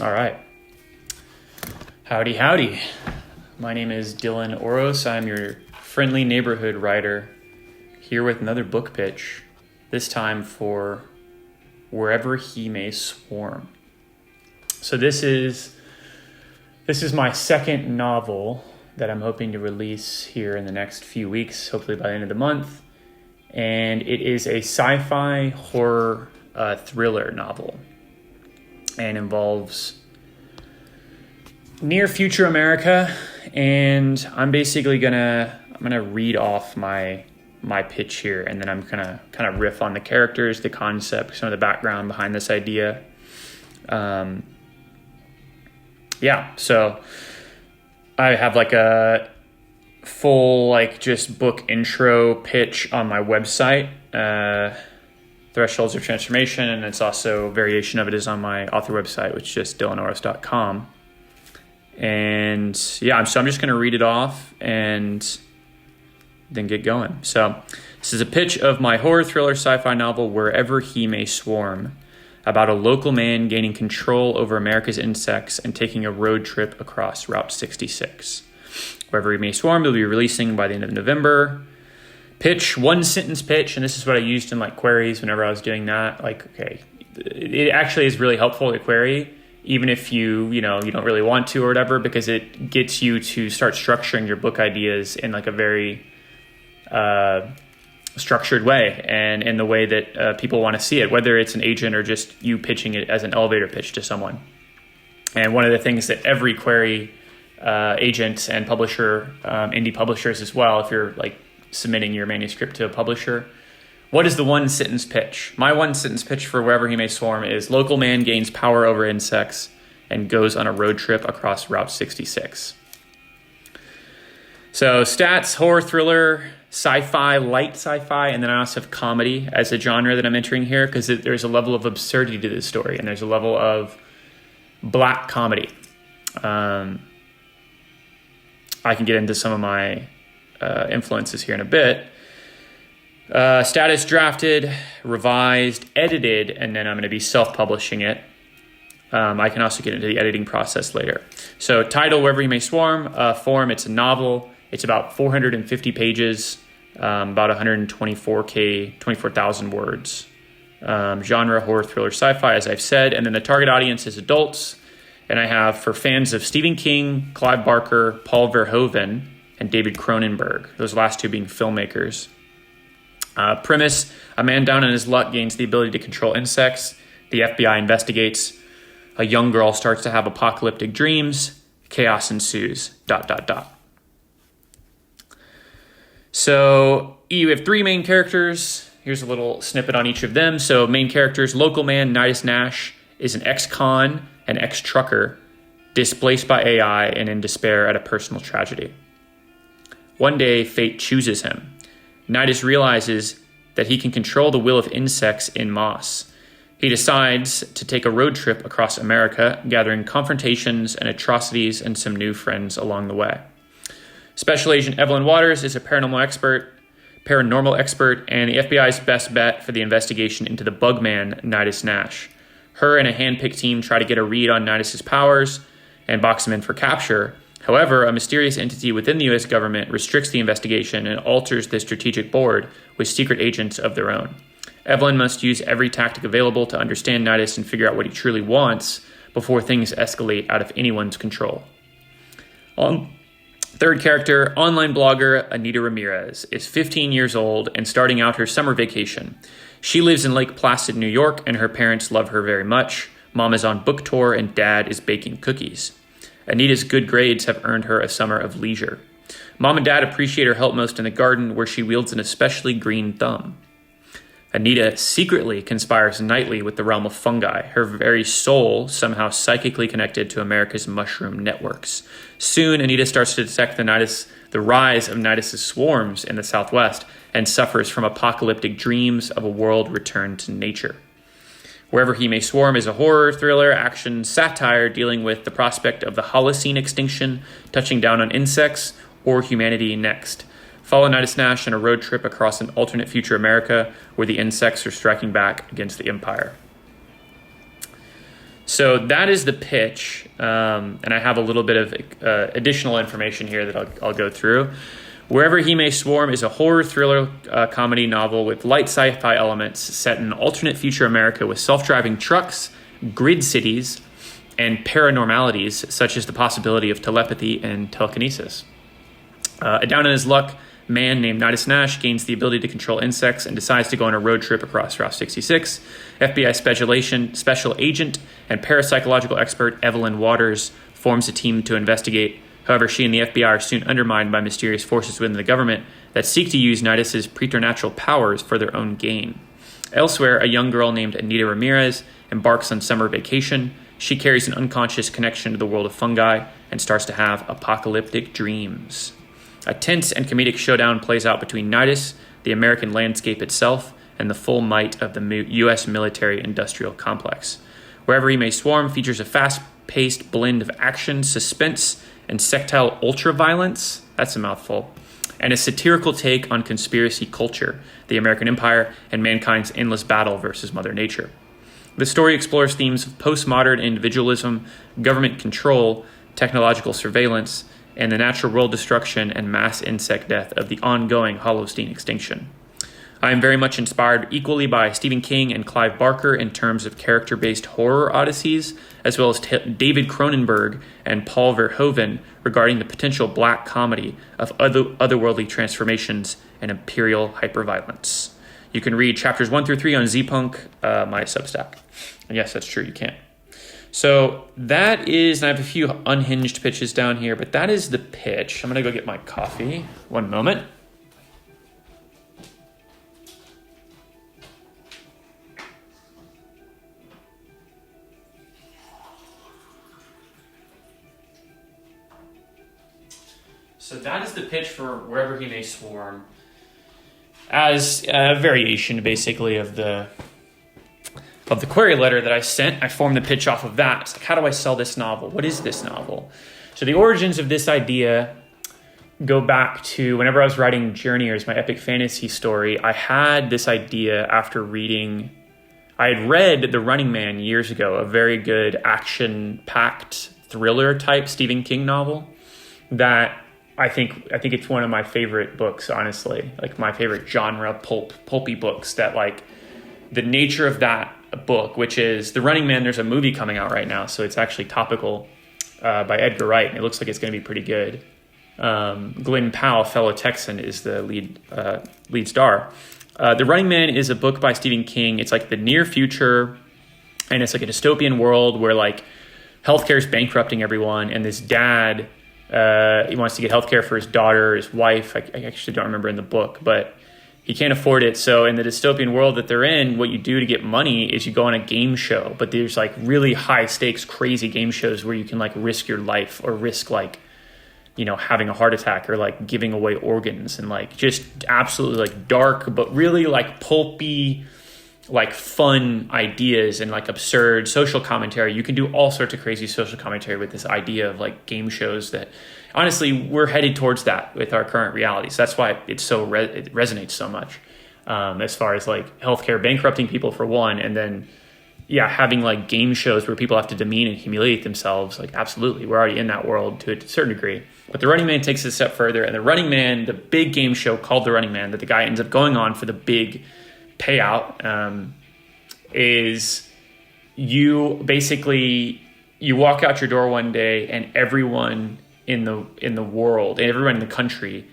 All right. Howdy, howdy. My name is Dylan Orosz. I'm your friendly neighborhood writer here with another book pitch, this time for Wherever He May Swarm. So this is my second novel that I'm hoping to release here in the next few weeks, hopefully by the end of the month. And it is a sci-fi horror thriller novel and involves near future America. And I'm basically gonna read off my pitch here, and then I'm gonna kind of riff on the characters, the concept, some of the background behind this idea. So I have like a full just book intro pitch on my website, Thresholds of Transformation, and it's also a variation of it is on my author website, which is just dylanoros.com. And so I'm just going to read it off and then get going. So this is a pitch of my horror thriller sci-fi novel, Wherever He May Swarm, about a local man gaining control over America's insects and taking a road trip across Route 66. Wherever He May Swarm will be releasing by the end of November. Pitch, one sentence pitch, and this is what I used in queries whenever I was doing that. It actually is really helpful to query, even if you don't really want to or whatever, because it gets you to start structuring your book ideas in a very structured way and in the way that people want to see it, whether it's an agent or just you pitching it as an elevator pitch to someone. And one of the things that every query agent and publisher, indie publishers as well, if you're submitting your manuscript to a publisher, what is the one sentence pitch? My one sentence pitch for Wherever He May Swarm is: local man gains power over insects and goes on a road trip across Route 66. So stats, horror thriller, sci-fi, light sci-fi, and then I also have comedy as a genre that I'm entering here, because there's a level of absurdity to this story, and there's a level of black comedy. I can get into some of my influences here in a bit. Status: drafted, revised, edited, and then I'm going to be self-publishing it. I can also get into the editing process later. So title, Wherever He May Swarm. Form, it's a novel. It's about 450 pages, about 24,000 words. Genre, horror, thriller, sci-fi, as I've said. And then the target audience is adults. And I have for fans of Stephen King, Clive Barker, Paul Verhoeven, and David Cronenberg, those last two being filmmakers. Premise: a man down on his luck gains the ability to control insects. The FBI investigates. A young girl starts to have apocalyptic dreams. Chaos ensues, ... So you have three main characters. Here's a little snippet on each of them. So main characters: local man Nidus Nash is an ex-con and ex-trucker, displaced by AI and in despair at a personal tragedy. One day, fate chooses him. Nidus realizes that he can control the will of insects in masse. He decides to take a road trip across America, gathering confrontations and atrocities and some new friends along the way. Special Agent Evelyn Waters is a paranormal expert, and the FBI's best bet for the investigation into the bugman Nidus Nash. Her and a hand-picked team try to get a read on Nidus's powers and box him in for capture. However, a mysterious entity within the U.S. government restricts the investigation and alters the strategic board with secret agents of their own. Evelyn must use every tactic available to understand Nidus and figure out what he truly wants before things escalate out of anyone's control. Third character, online blogger Anita Ramirez, is 15 years old and starting out her summer vacation. She lives in Lake Placid, New York, and her parents love her very much. Mom is on book tour and dad is baking cookies. Anita's good grades have earned her a summer of leisure. Mom and dad appreciate her help most in the garden, where she wields an especially green thumb. Anita secretly conspires nightly with the realm of fungi, her very soul somehow psychically connected to America's mushroom networks. Soon, Anita starts to detect the rise of Nidus's swarms in the Southwest and suffers from apocalyptic dreams of a world returned to nature. Wherever He May Swarm is a horror, thriller, action, satire dealing with the prospect of the Holocene extinction touching down on insects or humanity next. Follow Nidus Nash on a road trip across an alternate future America where the insects are striking back against the Empire. So that is the pitch, and I have a little bit of additional information here that I'll go through. Wherever He May Swarm is a horror thriller comedy novel with light sci-fi elements set in alternate future America with self-driving trucks, grid cities, and paranormalities such as the possibility of telepathy and telekinesis. A down on his luck man named Nidus Nash gains the ability to control insects and decides to go on a road trip across Route 66. FBI special agent and parapsychological expert Evelyn Waters forms a team to investigate. However, she and the FBI are soon undermined by mysterious forces within the government that seek to use Nidus's preternatural powers for their own gain. Elsewhere, a young girl named Anita Ramirez embarks on summer vacation. She carries an unconscious connection to the world of fungi and starts to have apocalyptic dreams. A tense and comedic showdown plays out between Nidus, the American landscape itself, and the full might of the U.S. military-industrial complex. Wherever He May Swarm features a fast-paced blend of action, suspense, and sectile ultra-violence, that's a mouthful, and a satirical take on conspiracy culture, the American empire, and mankind's endless battle versus Mother Nature. The story explores themes of postmodern individualism, government control, technological surveillance, and the natural world destruction and mass insect death of the ongoing Holocene extinction. I am very much inspired equally by Stephen King and Clive Barker in terms of character-based horror odysseys, as well as David Cronenberg and Paul Verhoeven regarding the potential black comedy of otherworldly transformations and imperial hyperviolence. You can read chapters 1 through 3 on Zpunk, my Substack. And yes, that's true, you can. So that is, and I have a few unhinged pitches down here, but that is the pitch. I'm going to go get my coffee. One moment. So that is the pitch for Wherever He May Swarm, as a variation, basically, of the query letter that I sent. I formed the pitch off of that. It's like, how do I sell this novel? What is this novel? So the origins of this idea go back to whenever I was writing Journeyers, my epic fantasy story. I had this idea after reading, I had read The Running Man years ago, a very good action-packed thriller type Stephen King novel that I think it's one of my favorite books, honestly, like my favorite genre, pulpy books that, like, the nature of that book, which is The Running Man. There's a movie coming out right now, so it's actually topical, by Edgar Wright, and it looks like it's going to be pretty good. Glenn Powell, fellow Texan, is the lead star. The Running Man is a book by Stephen King. It's like the near future, and it's like a dystopian world where, like, healthcare is bankrupting everyone, and this dad, he wants to get healthcare for his daughter, his wife. I actually don't remember in the book, but he can't afford it. So in the dystopian world that they're in, what you do to get money is you go on a game show. But there's like really high stakes, crazy game shows where you can like risk your life or risk like, you know, having a heart attack or like giving away organs and like just absolutely like dark, but really like pulpy, like fun ideas and like absurd social commentary. You can do all sorts of crazy social commentary with this idea of like game shows that honestly we're headed towards that with our current reality. So that's why it's so it resonates so much, as far as like healthcare bankrupting people for one, and then having like game shows where people have to demean and humiliate themselves. Like absolutely, we're already in that world to a certain degree. But The Running Man takes it a step further, and The Running Man, the big game show called The Running Man that the guy ends up going on for the big payout, is you basically you walk out your door one day and everyone in the world, everyone in the country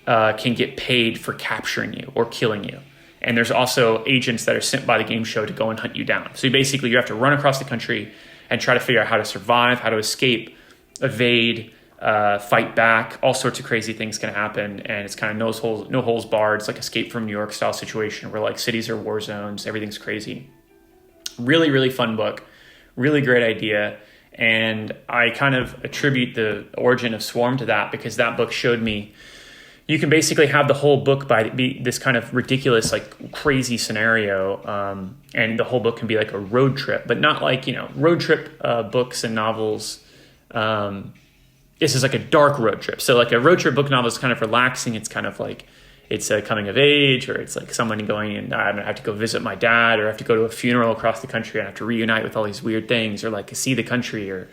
can get paid for capturing you or killing you. And there's also agents that are sent by the game show to go and hunt you down. So basically you have to run across the country and try to figure out how to survive, how to escape, evade, fight back. All sorts of crazy things can happen, and it's kind of no holes barred. It's like Escape from New York style situation where like cities are war zones, everything's crazy. Really, really fun book, really great idea, and I kind of attribute the origin of Swarm to that because that book showed me you can basically have the whole book be this kind of ridiculous, like crazy scenario, and the whole book can be like a road trip, but not like, you know, road trip books and novels. This is like a dark road trip. So like a road trip book novel is kind of relaxing. It's kind of like, it's a coming of age, or it's like someone going and I'm gonna have to go visit my dad, or I have to go to a funeral across the country and I have to reunite with all these weird things, or like see the country, or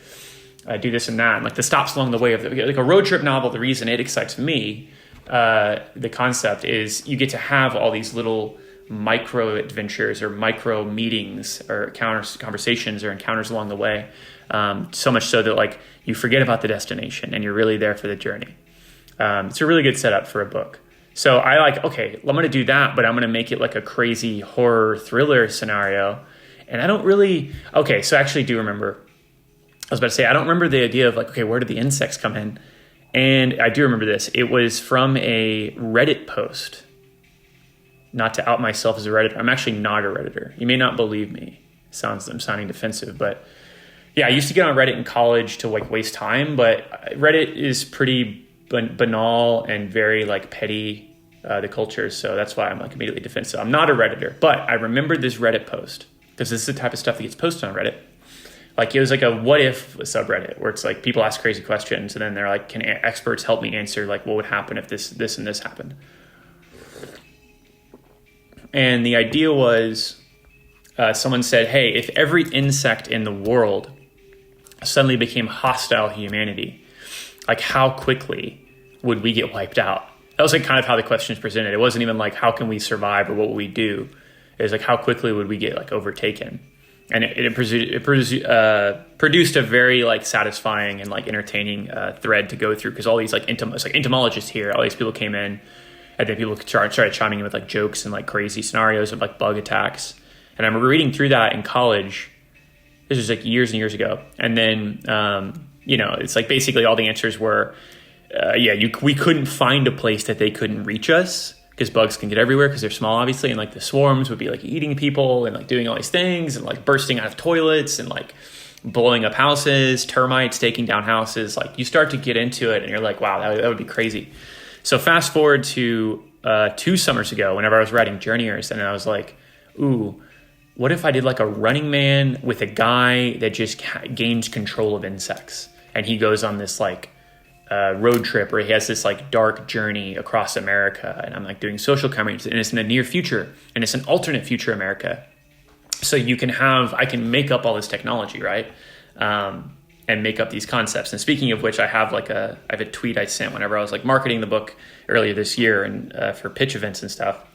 do this and that. And like the stops along the way of like a road trip novel, the reason it excites me, the concept is you get to have all these little micro adventures or micro meetings or conversations or encounters along the way. So much so that like you forget about the destination and you're really there for the journey. It's a really good setup for a book. So I like, okay, I'm going to do that, but I'm going to make it like a crazy horror thriller scenario. And I don't really, okay, so I actually do remember, I was about to say, I don't remember the idea of like, okay, where did the insects come in? And I do remember this. It was from a Reddit post. Not to out myself as a Redditor. I'm actually not a Redditor. You may not believe me. I'm sounding defensive, but yeah, I used to get on Reddit in college to like waste time, but Reddit is pretty banal and very like petty, the culture. So that's why I'm like immediately defensive. I'm not a Redditor, but I remembered this Reddit post because this is the type of stuff that gets posted on Reddit. Like it was like a what if subreddit where it's like people ask crazy questions and then they're like, can experts help me answer like what would happen if this and this happened? And the idea was someone said, hey, if every insect in the world suddenly became hostile to humanity, like how quickly would we get wiped out? That was like kind of how the question is presented. It wasn't even like how can we survive or what will we do? It was like how quickly would we get like overtaken? And it produced a very like satisfying and like entertaining thread to go through because all these like entomologists here, all these people came in. And then people started chiming in with like jokes and like crazy scenarios of like bug attacks. And I remember reading through that in college. This was like years and years ago. And then, it's like basically all the answers were, we couldn't find a place that they couldn't reach us because bugs can get everywhere because they're small, obviously. And like the swarms would be like eating people and like doing all these things and like bursting out of toilets and like blowing up houses, termites taking down houses. Like you start to get into it and you're like, wow, that would be crazy. So fast forward to 2 summers ago, whenever I was writing Journeyers, and I was like, ooh, what if I did like a Running Man with a guy that just gains control of insects? And he goes on this like road trip where he has this like dark journey across America. And I'm like doing social comments and it's in the near future and it's an alternate future America. So I can make up all this technology, right? And make up these concepts. And speaking of which, I have a tweet I sent whenever I was like marketing the book earlier this year and for pitch events and stuff.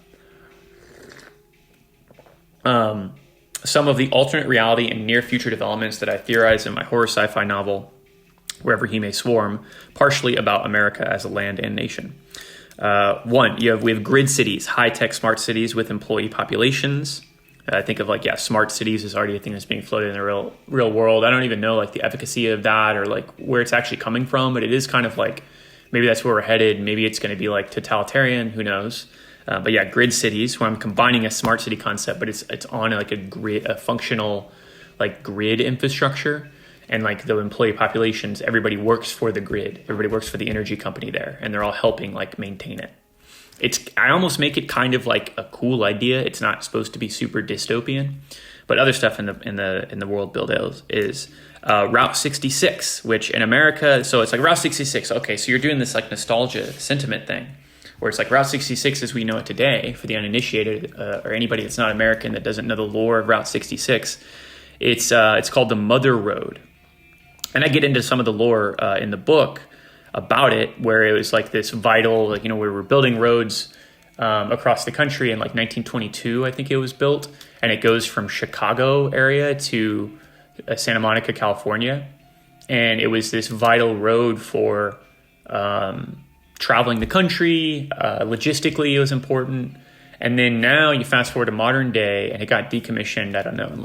Some of the alternate reality and near future developments that I theorize in my horror sci-fi novel, Wherever He May Swarm, partially about America as a land and nation. One, we have grid cities, high-tech smart cities with employee populations. I think of smart cities is already a thing that's being floated in the real world. I don't even know like the efficacy of that or like where it's actually coming from, but it is kind of like maybe that's where we're headed. Maybe it's going to be like totalitarian, who knows? But yeah, grid cities where I'm combining a smart city concept, but it's on like a grid, a functional like grid infrastructure. And like the employee populations, everybody works for the grid. Everybody works for the energy company there, and they're all helping like maintain it. I almost make it kind of like a cool idea. It's not supposed to be super dystopian, but other stuff in the world build is Route 66, which in America, so it's like Route 66. Okay, so you're doing this like nostalgia sentiment thing, where it's like Route 66 as we know it today for the uninitiated or anybody that's not American that doesn't know the lore of Route 66. It's called the Mother Road, and I get into some of the lore in the book about it, where it was like this vital, we were building roads across the country in like 1922, I think it was built, and it goes from Chicago area to Santa Monica, California, and it was this vital road for traveling the country. Logistically, it was important. And then now you fast forward to modern day, and it got decommissioned. I don't know, in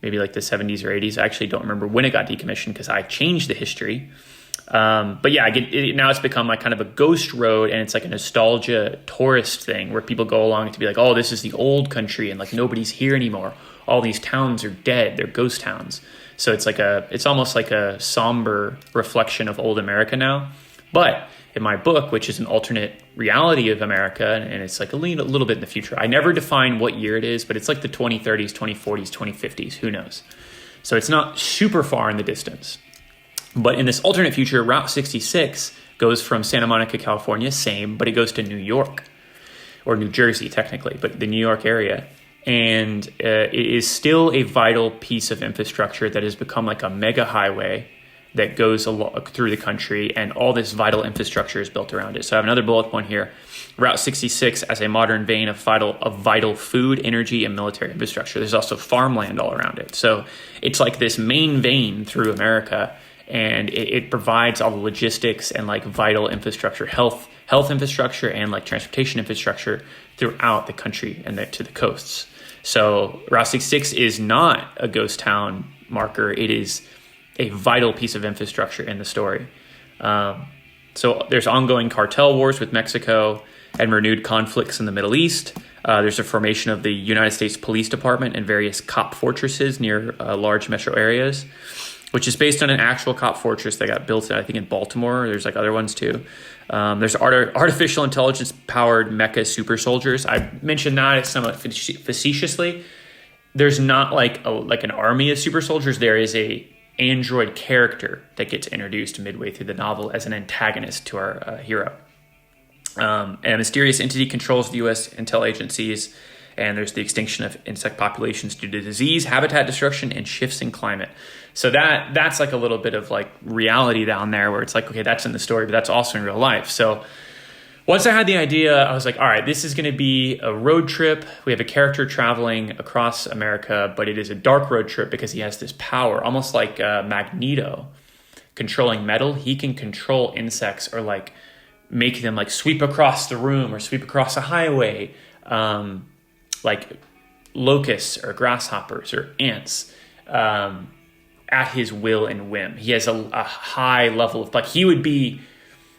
maybe the 70s or 80s. I actually don't remember when it got decommissioned because I changed the history. But yeah, now it's become like kind of a ghost road, and it's like a nostalgia tourist thing where people go along to be like, oh, this is the old country and like nobody's here anymore. All these towns are dead. They're ghost towns. So it's almost like a somber reflection of old America now. But in my book, which is an alternate reality of America, and it's like a little bit in the future. I never define what year it is, but it's like the 2030s, 2040s, 2050s. Who knows? So it's not super far in the distance. But in this alternate future, Route 66, Goes from Santa Monica, California, same, but it goes to New York, or New Jersey technically, but the New York area. And it is still a vital piece of infrastructure that has become like a mega highway that goes through the country, and all this vital infrastructure is built around it. So I have another bullet point here. Route 66 as a modern vein of vital food, energy, and military infrastructure. There's also farmland all around it. So it's like this main vein through America, and it provides all the logistics and like vital infrastructure, health infrastructure, and like transportation infrastructure throughout the country and to the coasts. So Route 66 is not a ghost town marker. It is a vital piece of infrastructure in the story. So there's ongoing cartel wars with Mexico and renewed conflicts in the Middle East. There's a formation of the United States Police Department and various cop fortresses near large metro areas, which is based on an actual cop fortress that got built, I think, in Baltimore. There's like other ones too. There's artificial intelligence-powered mecha super soldiers. I mentioned that somewhat facetiously. There's not like an army of super soldiers. There is a android character that gets introduced midway through the novel as an antagonist to our hero. And a mysterious entity controls the U.S. intel agencies, and there's the extinction of insect populations due to disease, habitat destruction, and shifts in climate. So that's like a little bit of like reality down there where it's like, okay, that's in the story, but that's also in real life. So once I had the idea, I was like, all right, this is going to be a road trip. We have a character traveling across America, but it is a dark road trip because he has this power, almost like Magneto controlling metal. He can control insects or like make them like sweep across the room or sweep across a highway, like locusts or grasshoppers or ants, at his will and whim. He has a high level of, like, he would be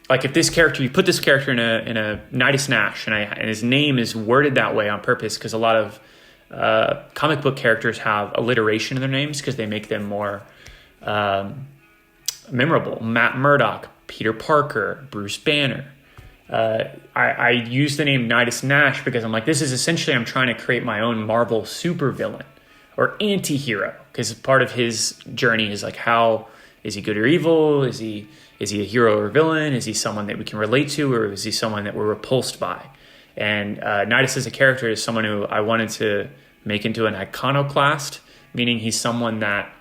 like, if this character, you put this character in a Nidus Nash, and his name is worded that way on purpose because a lot of comic book characters have alliteration in their names because they make them more memorable. Matt Murdock, Peter Parker, Bruce Banner. I use the name Nidus Nash because I'm like, this is essentially, I'm trying to create my own Marvel supervillain or anti-hero, because part of his journey is like, how is he good or evil? Is he a hero or villain? Is he someone that we can relate to, or is he someone that we're repulsed by? And Nidus as a character is someone who I wanted to make into an iconoclast, meaning he's someone that,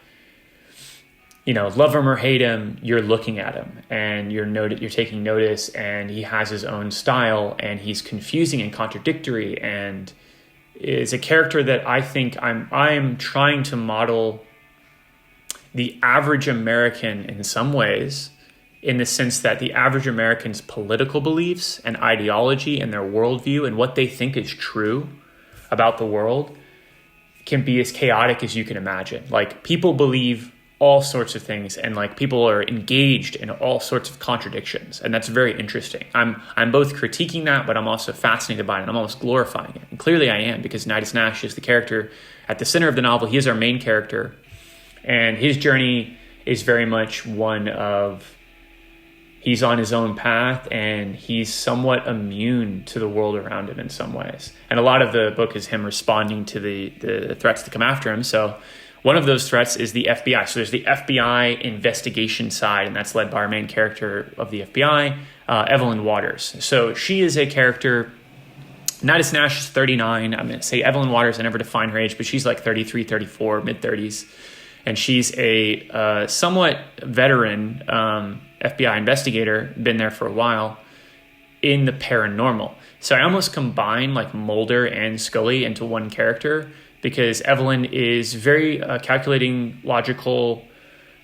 you know, love him or hate him, you're looking at him and you're taking notice, and he has his own style, and he's confusing and contradictory, and is a character that I think I'm trying to model the average American in some ways, in the sense that the average American's political beliefs and ideology and their worldview and what they think is true about the world can be as chaotic as you can imagine. Like, people believe all sorts of things, and like, people are engaged in all sorts of contradictions, and that's very interesting. I'm both critiquing that, but I'm also fascinated by it, and I'm almost glorifying it. And clearly I am, because Nidus Nash is the character at the center of the novel. He is our main character, and his journey is very much one of, he's on his own path, and he's somewhat immune to the world around him in some ways. And a lot of the book is him responding to the threats that come after him. So one of those threats is the FBI. So there's the FBI investigation side, and that's led by our main character of the FBI, Evelyn Waters. So she is a character. Nidus Nash is 39. I'm going to say Evelyn Waters, I never define her age, but she's like 33, 34, mid-30s. And she's a somewhat veteran FBI investigator, been there for a while, in the paranormal. So I almost combine like Mulder and Scully into one character, because Evelyn is very calculating, logical,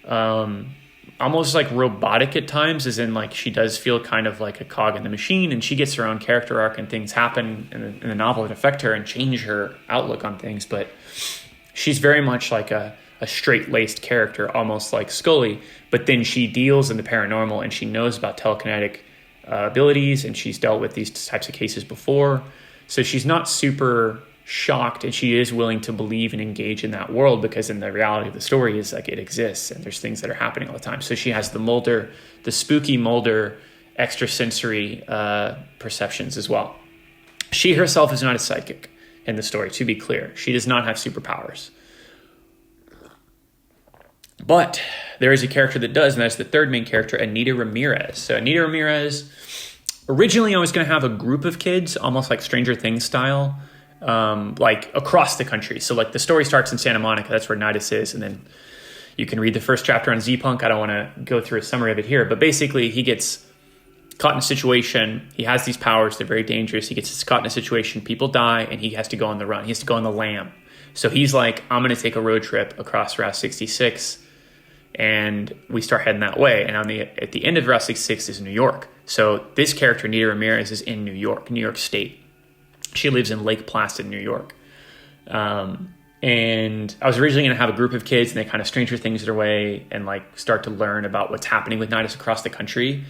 almost like robotic at times, as in like she does feel kind of like a cog in the machine, and she gets her own character arc, and things happen in the novel that affect her and change her outlook on things. But she's very much like a straight-laced character, almost like Scully, but then she deals in the paranormal, and she knows about telekinetic abilities, and she's dealt with these types of cases before. So she's not super shocked, and she is willing to believe and engage in that world, because in the reality of the story is like, it exists, and there's things that are happening all the time. So she has the spooky Mulder extrasensory perceptions as well. She herself is not a psychic in the story, to be clear. She does not have superpowers. But there is a character that does, and that's the third main character, Anita Ramirez. So Anita Ramirez, originally I was going to have a group of kids, almost like Stranger Things style, like across the country. So like the story starts in Santa Monica, that's where Nidus is, and then you can read the first chapter on Z-Punk. I don't want to go through a summary of it here, but basically he gets caught in a situation. He has these powers. They're very dangerous. He gets caught in a situation. People die, and he has to go on the run. He has to go on the lam. So he's like, I'm going to take a road trip across Route 66, and we start heading that way. And at the end of Route 66 is New York. So this character, Nita Ramirez, is in New York State. She lives in Lake Placid, New York. And I was originally going to have a group of kids, and they kind of Stranger Things their way and like start to learn about what's happening with Nidus across the country.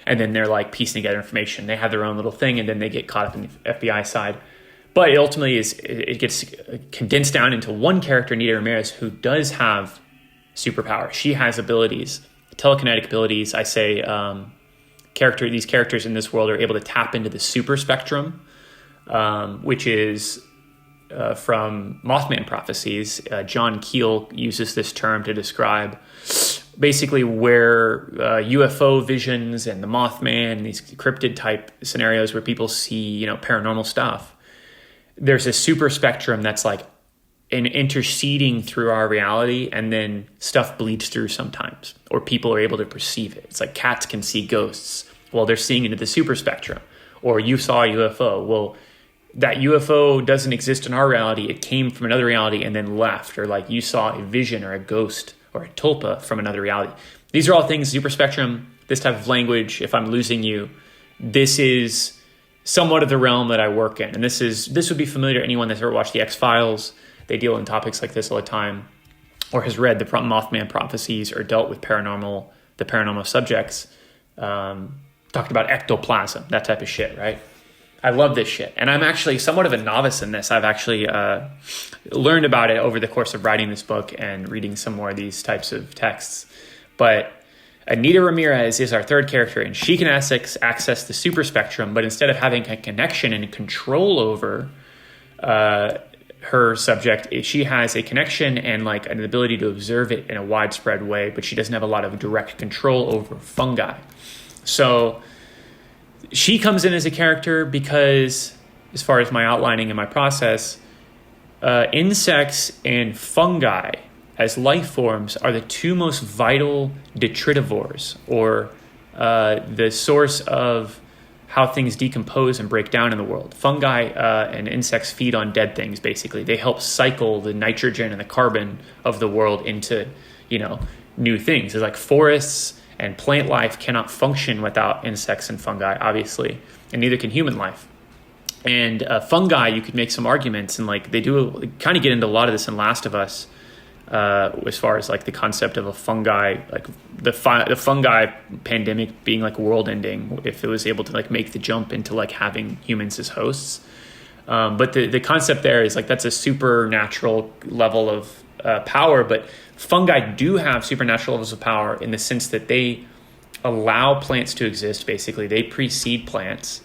And then they're like piecing together information. They have their own little thing, and then they get caught up in the FBI side. But it ultimately it gets condensed down into one character, Nita Ramirez, who does have superpowers. She has abilities, telekinetic abilities. I say these characters in this world are able to tap into the super spectrum, which is from Mothman Prophecies. John Keel uses this term to describe basically where UFO visions and the Mothman and these cryptid type scenarios where people see, paranormal stuff. There's a super spectrum that's like an interceding through our reality, and then stuff bleeds through sometimes, or people are able to perceive it. It's like cats can see ghosts. Well, they're seeing into the super spectrum. Or you saw a UFO. Well, that UFO doesn't exist in our reality. It came from another reality and then left. Or like you saw a vision or a ghost or a tulpa from another reality. These are all things, super spectrum, this type of language. If I'm losing you, this is somewhat of the realm that I work in. And this would be familiar to anyone that's ever watched the X-Files. They deal in topics like this all the time, or has read the Mothman Prophecies, or dealt with the paranormal subjects. Talked about ectoplasm, that type of shit, right? I love this shit. And I'm actually somewhat of a novice in this. I've actually learned about it over the course of writing this book and reading some more of these types of texts. But Anita Ramirez is our third character, and she can access the super spectrum, but instead of having a connection and control over her subject, she has a connection and like an ability to observe it in a widespread way, but she doesn't have a lot of direct control over fungi. So she comes in as a character because, as far as my outlining and my process, insects and fungi as life forms are the two most vital detritivores, or the source of how things decompose and break down in the world. Fungi and insects feed on dead things, basically. They help cycle the nitrogen and the carbon of the world into, new things. It's like forests and plant life cannot function without insects and fungi, obviously, and neither can human life. And fungi, you could make some arguments, and like they do kind of get into a lot of this in Last of Us, as far as like the concept of a fungi, like the fungi pandemic being like world ending if it was able to like make the jump into like having humans as hosts. But the concept there is like that's a supernatural level of power, but fungi do have supernatural levels of power in the sense that they allow plants to exist. Basically, they precede plants.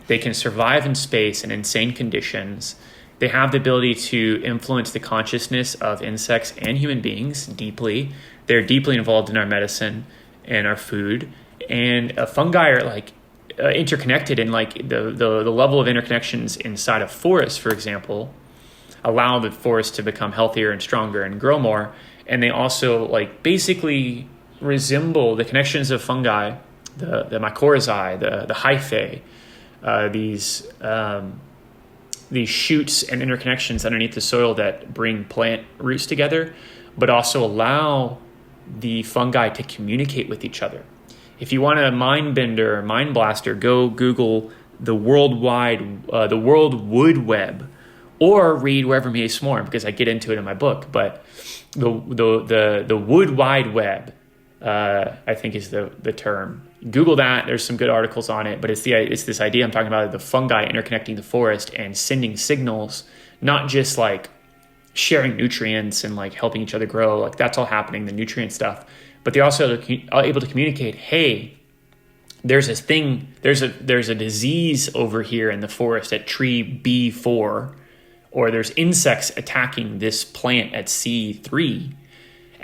They can survive in space in insane conditions. They have the ability to influence the consciousness of insects and human beings deeply. They're deeply involved in our medicine and our food. And fungi are like interconnected, and like the level of interconnections inside of forests, for example, allow the forest to become healthier and stronger and grow more. And they also like basically resemble the connections of fungi, the mycorrhizae, the hyphae, these shoots and interconnections underneath the soil that bring plant roots together, but also allow the fungi to communicate with each other. If you want a mind bender, mind blaster, go Google the World Wood Web, or read Wherever Me Is More, because I get into it in my book. But the Wood Wide Web, I think is the term. Google that. There's some good articles on it, but it's this idea I'm talking about, the fungi interconnecting the forest and sending signals, not just like sharing nutrients and like helping each other grow. Like that's all happening, the nutrient stuff. But they're also able to communicate, hey, there's this thing, there's a disease over here in the forest at tree B4, or there's insects attacking this plant at C3.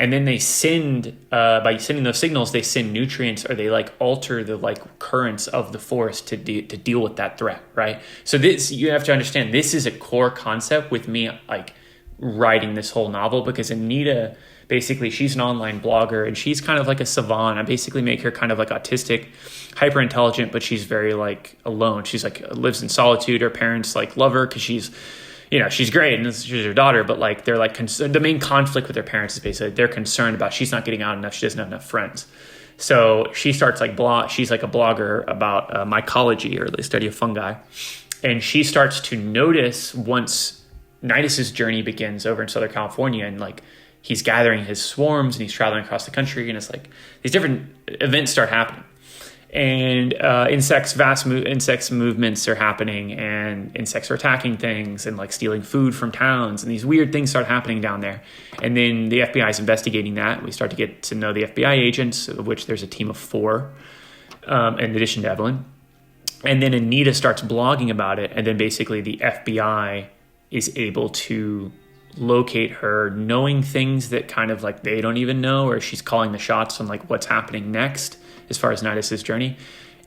And then they send, by sending those signals, they send nutrients, or they like alter the like currents of the forest to deal with that threat, right? So this, you have to understand, this is a core concept with me like writing this whole novel, because Anita, basically, she's an online blogger and she's kind of like a savant. I basically make her kind of like autistic, hyper intelligent, but she's very like alone. She's like lives in solitude. Her parents like love her because she's, you know, she's great and she's her daughter, but like they're like the main conflict with their parents is basically they're concerned about she's not getting out enough. She doesn't have enough friends. So she starts like she's like a blogger about mycology, or the study of fungi. And she starts to notice, once Nidus's journey begins over in Southern California, and like he's gathering his swarms and he's traveling across the country, and it's like these different events start happening, and insects movements are happening, and insects are attacking things and like stealing food from towns, and these weird things start happening down there. And then the FBI is investigating that. We start to get to know the FBI agents, of which there's a team of 4, in addition to Evelyn. And then Anita starts blogging about it, and then basically the FBI is able to locate her, knowing things that kind of like they don't even know, or she's calling the shots on like what's happening next as far as Nidus's journey.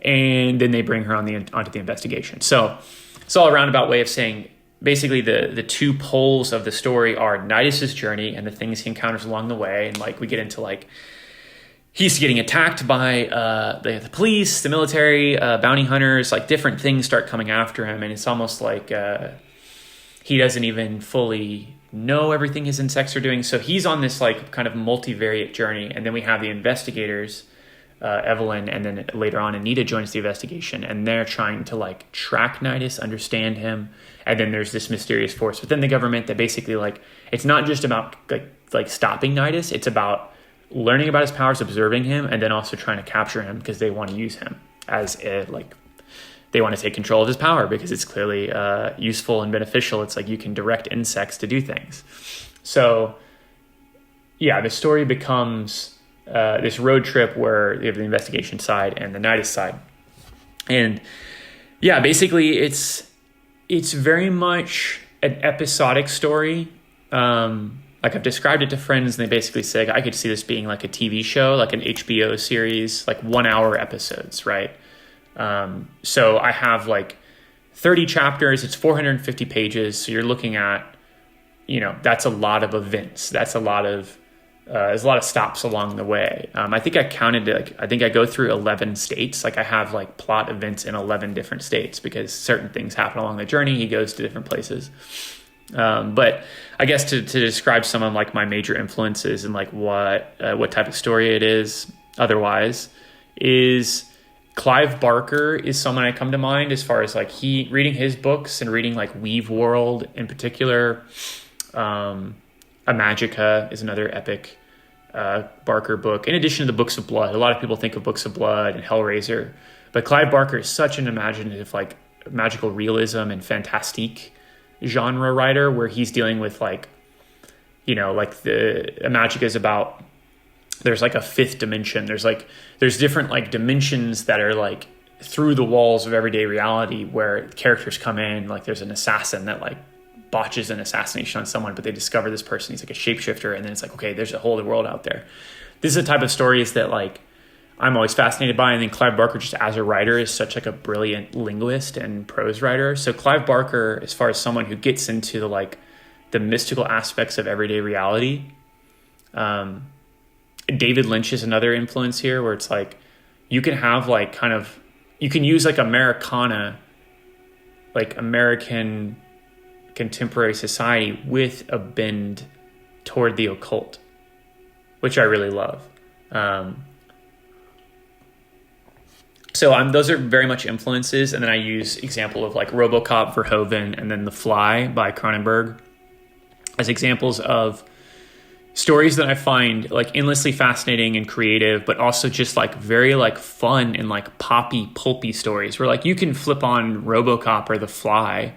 And then they bring her onto the investigation. So it's all a roundabout way of saying basically the 2 poles of the story are Nidus's journey and the things he encounters along the way. And like we get into like he's getting attacked by the police, the military, bounty hunters, like different things start coming after him. And it's almost like he doesn't even fully know everything his insects are doing. So he's on this like kind of multivariate journey. And then we have the investigators, Evelyn, and then later on Anita joins the investigation, and they're trying to like track Nidus, understand him. And then there's this mysterious force within the government that basically like, it's not just about like stopping Nidus, it's about learning about his powers, observing him, and then also trying to capture him, because they want to use him as a like, they want to take control of his power because it's clearly useful and beneficial. It's like you can direct insects to do things. So yeah, the story becomes this road trip where you have the investigation side and the Nidus side. And yeah, basically it's very much an episodic story. Like I've described it to friends, and they basically say, I could see this being like a TV show, like an HBO series, like 1-hour episodes, right? So I have like 30 chapters, it's 450 pages. So you're looking at, you know, that's a lot of events. That's a lot of, there's a lot of stops along the way. I think I counted, like, I think I go through 11 states. Like I have like plot events in 11 different states because certain things happen along the journey. He goes to different places. But I guess to describe some of like my major influences and like what type of story it is otherwise is Clive Barker is someone I come to mind as far as like reading his books and reading like Weave World in particular. Imagica is another epic Barker book, in addition to the Books of Blood. A lot of people think of Books of Blood and Hellraiser, but Clive Barker is such an imaginative, like magical realism and fantastique genre writer, where he's dealing with like, you know, like the Imagica is about, there's like a 5th dimension. There's different like dimensions that are like through the walls of everyday reality where characters come in. Like there's an assassin that like botches an assassination on someone, but they discover this person. He's like a shapeshifter. And then it's like, okay, there's a whole other world out there. This is the type of stories that like I'm always fascinated by. And then Clive Barker, just as a writer, is such like a brilliant linguist and prose writer. So Clive Barker, as far as someone who gets into the mystical aspects of everyday reality, David Lynch is another influence here, where it's like you can have like kind of, you can use like Americana, like American contemporary society with a bend toward the occult, which I really love. So those are very much influences. And then I use example of like RoboCop, Verhoeven, and then The Fly by Cronenberg as examples of stories that I find like endlessly fascinating and creative, but also just like very like fun and like poppy, pulpy stories where like you can flip on RoboCop or The Fly,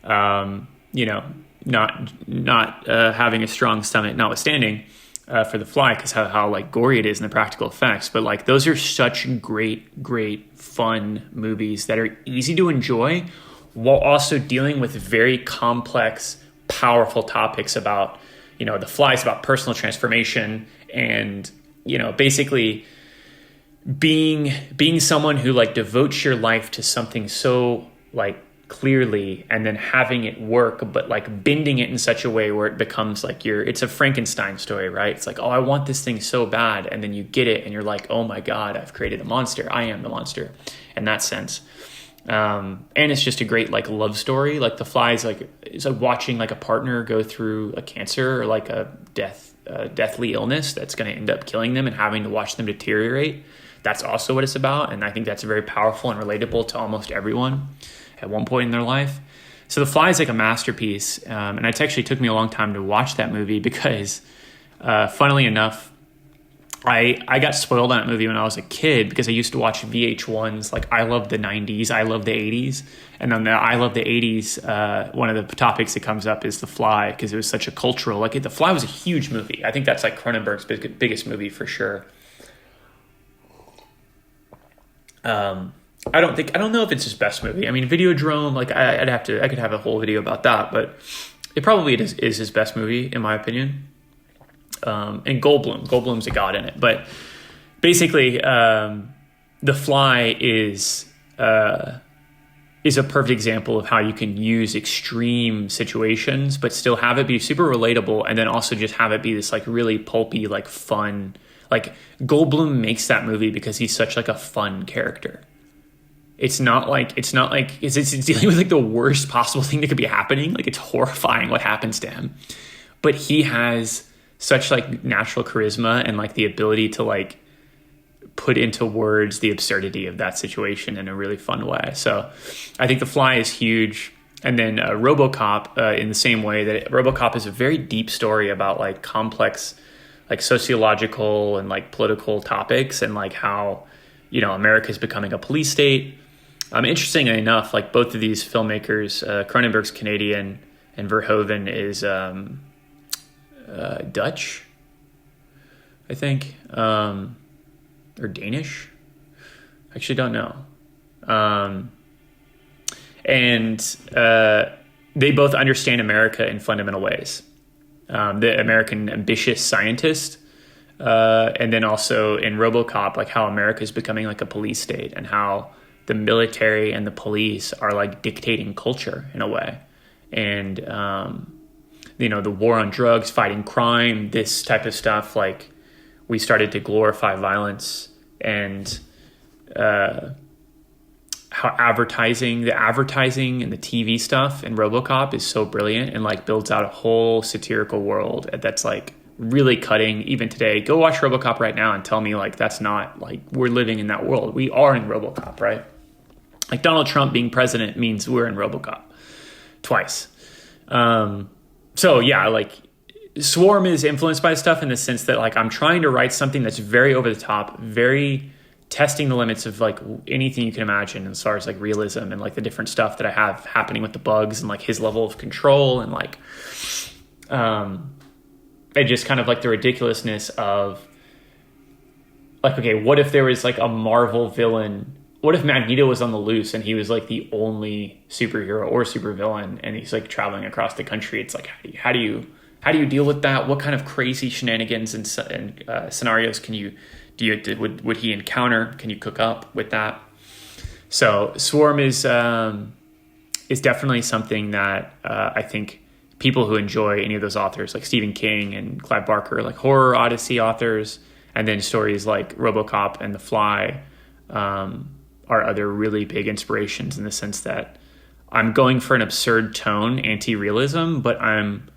you know, not having a strong stomach notwithstanding, for The Fly, because how like gory it is and the practical effects. But like those are such great fun movies that are easy to enjoy while also dealing with very complex, powerful topics about, The Fly is about personal transformation and, basically being someone who like devotes your life to something so like clearly and then having it work, but like bending it in such a way where it becomes like it's a Frankenstein story, right? It's like, oh, I want this thing so bad. And then you get it and you're like, oh my God, I've created a monster. I am the monster in that sense. And it's just a great like love story. Like The Fly is like, it's like watching like a partner go through a cancer or like a deathly illness that's going to end up killing them and having to watch them deteriorate. That's also what it's about. And I think that's very powerful and relatable to almost everyone at one point in their life. So The Fly is like a masterpiece. And it actually took me a long time to watch that movie because, funnily enough, I got spoiled on that movie when I was a kid because I used to watch VH1s. Like I love the 90s, I love the 80s. And then the I love the 80s, one of the topics that comes up is The Fly because it was such a cultural, like The Fly was a huge movie. I think that's like Cronenberg's biggest movie for sure. I don't know if it's his best movie. I mean, Videodrome, like I could have a whole video about that, but it probably is his best movie in my opinion. And Goldblum's a god in it, but basically, The Fly is a perfect example of how you can use extreme situations, but still have it be super relatable. And then also just have it be this like really pulpy, like fun, like Goldblum makes that movie because he's such like a fun character. It's not like it's dealing with like the worst possible thing that could be happening. Like it's horrifying what happens to him, but he has such like natural charisma and like the ability to like put into words the absurdity of that situation in a really fun way. So I think The Fly is huge. And then RoboCop in the same way that RoboCop is a very deep story about like complex, like sociological and like political topics and like how, America is becoming a police state. Interestingly enough, like both of these filmmakers, Cronenberg's Canadian and Verhoeven is Dutch, I think, or Danish. I actually don't know. And they both understand America in fundamental ways. The American ambitious scientist, and then also in RoboCop, like how America is becoming like a police state and how the military and the police are like dictating culture in a way. And, the war on drugs, fighting crime, this type of stuff, like we started to glorify violence and how the advertising and the TV stuff in RoboCop is so brilliant and like builds out a whole satirical world that's like really cutting even today. Go watch RoboCop right now and tell me like that's not like we're living in that world. We are in RoboCop, right? Like Donald Trump being president means we're in RoboCop twice. So yeah, like Swarm is influenced by stuff in the sense that like I'm trying to write something that's very over the top, very testing the limits of like anything you can imagine as far as like realism and like the different stuff that I have happening with the bugs and like his level of control and like and just kind of like the ridiculousness of like, okay, what if there was like a Marvel villain? What if Magneto was on the loose and he was like the only superhero or supervillain and he's like traveling across the country? It's like, how do you deal with that? What kind of crazy shenanigans and scenarios would he encounter? Can you cook up with that? So Swarm is definitely something that I think people who enjoy any of those authors like Stephen King and Clive Barker, like horror Odyssey authors, and then stories like RoboCop and The Fly are other really big inspirations in the sense that I'm going for an absurd tone, anti-realism, but I'm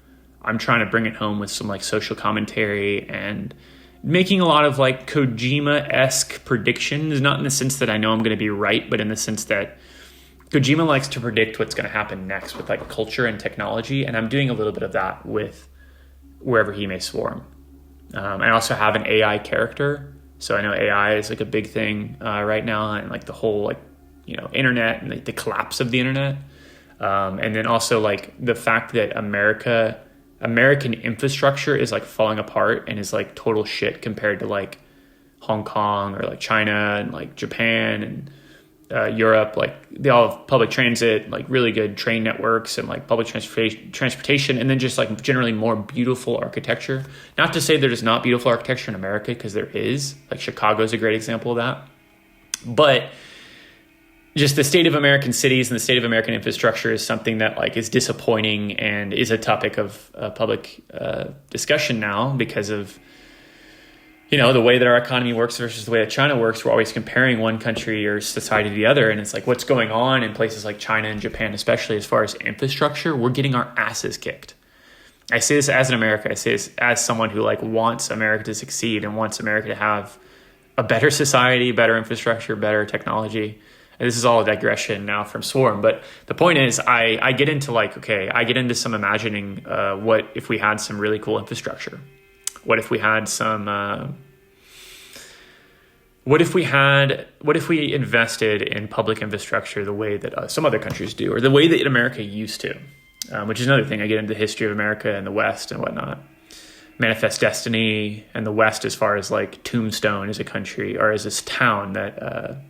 trying to bring it home with some like social commentary and making a lot of like Kojima-esque predictions, not in the sense that I know I'm going to be right, but in the sense that Kojima likes to predict what's going to happen next with like culture and technology. And I'm doing a little bit of that with Wherever He May Swarm. I also have an AI character. So I know AI is like a big thing right now, and like the whole like, internet and like the collapse of the internet. And then also like the fact that American infrastructure is like falling apart and is like total shit compared to like Hong Kong or like China and like Japan and Europe, like they all have public transit, like really good train networks and like public transportation, and then just like generally more beautiful architecture. Not to say there's not beautiful architecture in America, because there is. Like Chicago is a great example of that. But just the state of American cities and the state of American infrastructure is something that like is disappointing and is a topic of public discussion now because of, you know, the way that our economy works versus the way that China works. We're always comparing one country or society to the other. And it's like, what's going on in places like China and Japan, especially as far as infrastructure, we're getting our asses kicked. I say this as an American. I say this as someone who like wants America to succeed and wants America to have a better society, better infrastructure, better technology. And this is all a digression now from Swarm. But the point is, I get into like, okay, I get into some imagining what if we had some really cool infrastructure? What if we had some, what if we invested in public infrastructure the way that some other countries do, or the way that America used to, which is another thing. I get into the history of America and the West and whatnot. Manifest Destiny and the West, as far as like Tombstone is a country, or is this town that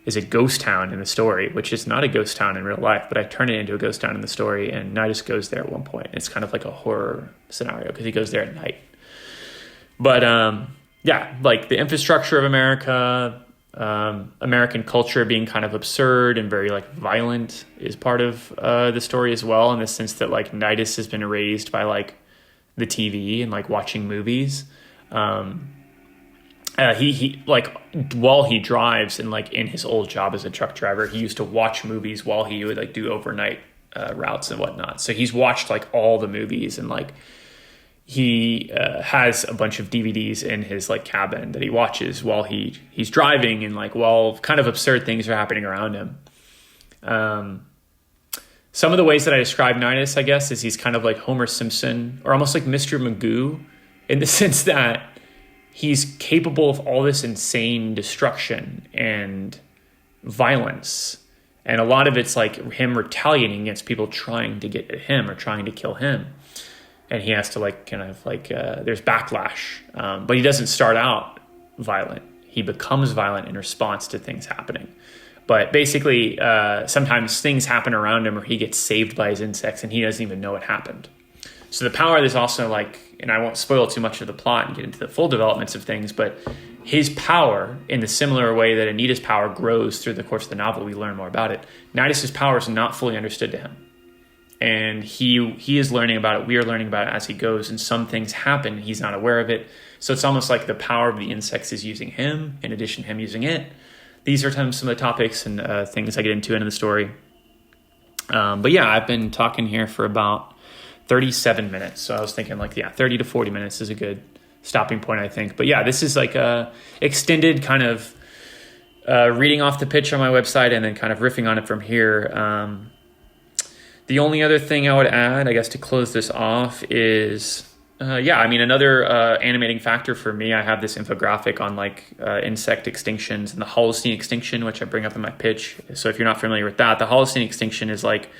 is a ghost town in the story, which is not a ghost town in real life, but I turn it into a ghost town in the story, and Nidus goes there at one point. It's kind of like a horror scenario because he goes there at night. But yeah, like the infrastructure of America, American culture being kind of absurd and very like violent is part of the story as well, in the sense that like Nidus has been raised by like the TV and like watching movies. He like while he drives and like in his old job as a truck driver, he used to watch movies while he would like do overnight routes and whatnot. So he's watched like all the movies, and like he has a bunch of DVDs in his like cabin that he watches while he's driving, and like while kind of absurd things are happening around him. Some of the ways that I describe Nidus, I guess, is he's kind of like Homer Simpson, or almost like Mr. Magoo, in the sense that he's capable of all this insane destruction and violence. And a lot of it's like him retaliating against people trying to get at him or trying to kill him. And he has to like kind of like, there's backlash. But he doesn't start out violent. He becomes violent in response to things happening. But basically, sometimes things happen around him, or he gets saved by his insects and he doesn't even know it happened. So the power, there's also like, and I won't spoil too much of the plot and get into the full developments of things, but his power, in the similar way that Anita's power grows through the course of the novel, we learn more about it. Nidus's power is not fully understood to him. And he is learning about it. We are learning about it as he goes. And some things happen. He's not aware of it. So it's almost like the power of the insects is using him, in addition to him using it. These are some of the topics and things I get into the story. But yeah, I've been talking here for about 37 minutes. So I was thinking like, yeah, 30 to 40 minutes is a good stopping point, I think. But yeah, this is like a extended kind of reading off the pitch on my website and then kind of riffing on it from here. The only other thing I would add, I guess, to close this off is, another animating factor for me, I have this infographic on like insect extinctions and the Holocene extinction, which I bring up in my pitch. So if you're not familiar with that, the Holocene extinction is like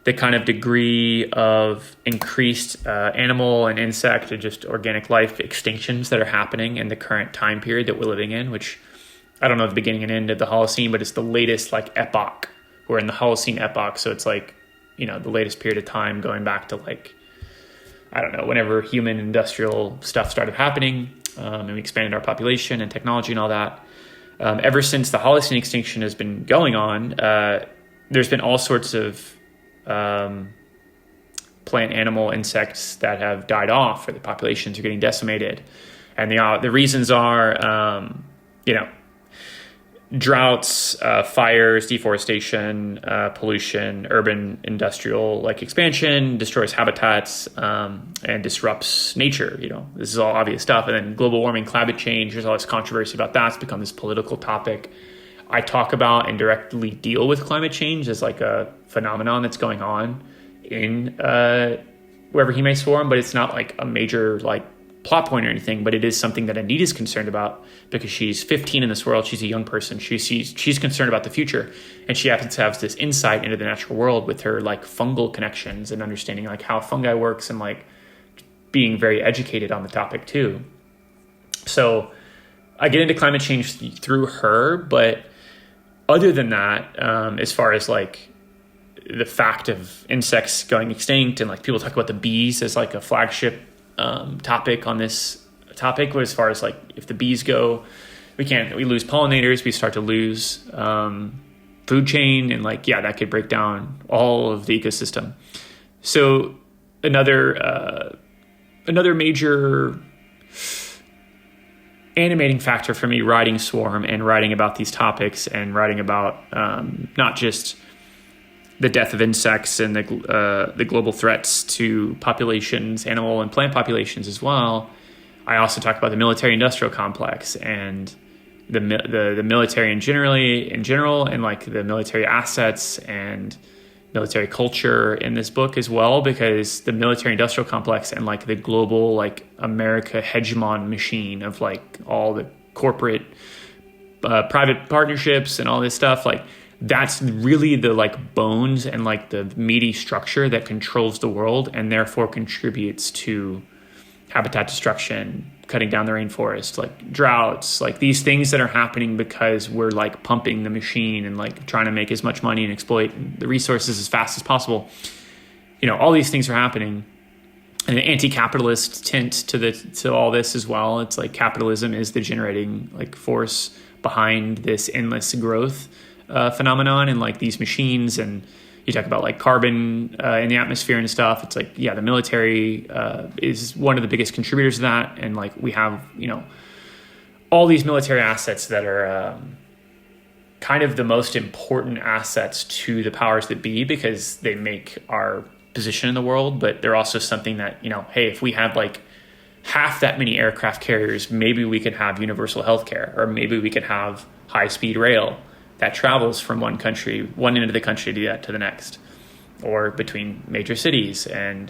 the kind of degree of increased animal and insect and just organic life extinctions that are happening in the current time period that we're living in, which I don't know the beginning and end of the Holocene, but it's the latest like epoch. We're in the Holocene epoch. So it's like, you know, the latest period of time going back to like, I don't know, whenever human industrial stuff started happening, and we expanded our population and technology and all that. Ever since the Holocene extinction has been going on, there's been all sorts of plant, animal, insects that have died off, or the populations are getting decimated. And the reasons are, droughts, fires, deforestation, pollution, urban industrial like expansion destroys habitats and disrupts nature. You know, this is all obvious stuff. And then global warming, climate change, there's all this controversy about that. It's become this political topic. I talk about and directly deal with climate change as like a phenomenon that's going on in wherever he may swarm, but it's not like a major like plot point or anything, but it is something that Anita's concerned about because she's 15 in this world. She's a young person. She's concerned about the future, and she happens to have this insight into the natural world with her like fungal connections and understanding like how fungi works and like being very educated on the topic too. So I get into climate change through her, but other than that, as far as like the fact of insects going extinct, and like people talk about the bees as like a flagship topic on this topic, as far as like if the bees go, we lose pollinators, we start to lose food chain, and like, yeah, that could break down all of the ecosystem. So another major animating factor for me writing Swarm and writing about these topics and writing about not just the death of insects and the global threats to populations, animal and plant populations as well. I also talk about the military-industrial complex and the military in general, and like the military assets and military culture in this book as well, because the military-industrial complex and like the global like America hegemon machine of like all the corporate private partnerships and all this stuff, like that's really the like bones and like the meaty structure that controls the world and therefore contributes to habitat destruction, cutting down the rainforest, like droughts, like these things that are happening because we're like pumping the machine and like trying to make as much money and exploit the resources as fast as possible. You know, all these things are happening. And an anti-capitalist tint to all this as well. It's like capitalism is the generating like force behind this endless growth phenomenon, and like these machines, and you talk about like carbon in the atmosphere and stuff. It's like, yeah, the military is one of the biggest contributors to that. And like we have, you know, all these military assets that are kind of the most important assets to the powers that be, because they make our position in the world. But they're also something that, you know, hey, if we had like half that many aircraft carriers, maybe we could have universal healthcare, or maybe we could have high-speed rail that travels from one end of the country to the next, or between major cities. And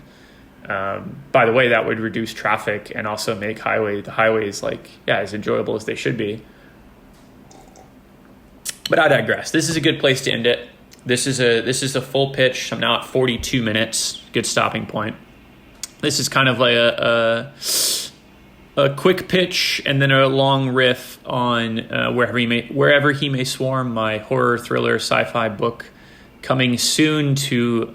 by the way, that would reduce traffic and also make the highways like, yeah, as enjoyable as they should be. But I digress. This is a good place to end it. This is a full pitch. I'm now at 42 minutes. Good stopping point. This is kind of like a quick pitch and then a long riff on wherever he may swarm, my horror thriller sci-fi book, coming soon to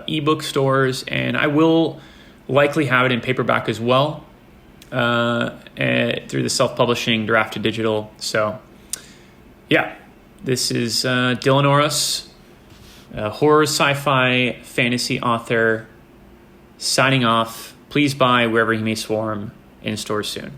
ebook stores, and I will likely have it in paperback as well through the self-publishing Draft to Digital. So yeah, this is Dylan Orosz, a horror sci-fi fantasy author, signing off. Please buy Wherever He May Swarm in stores soon.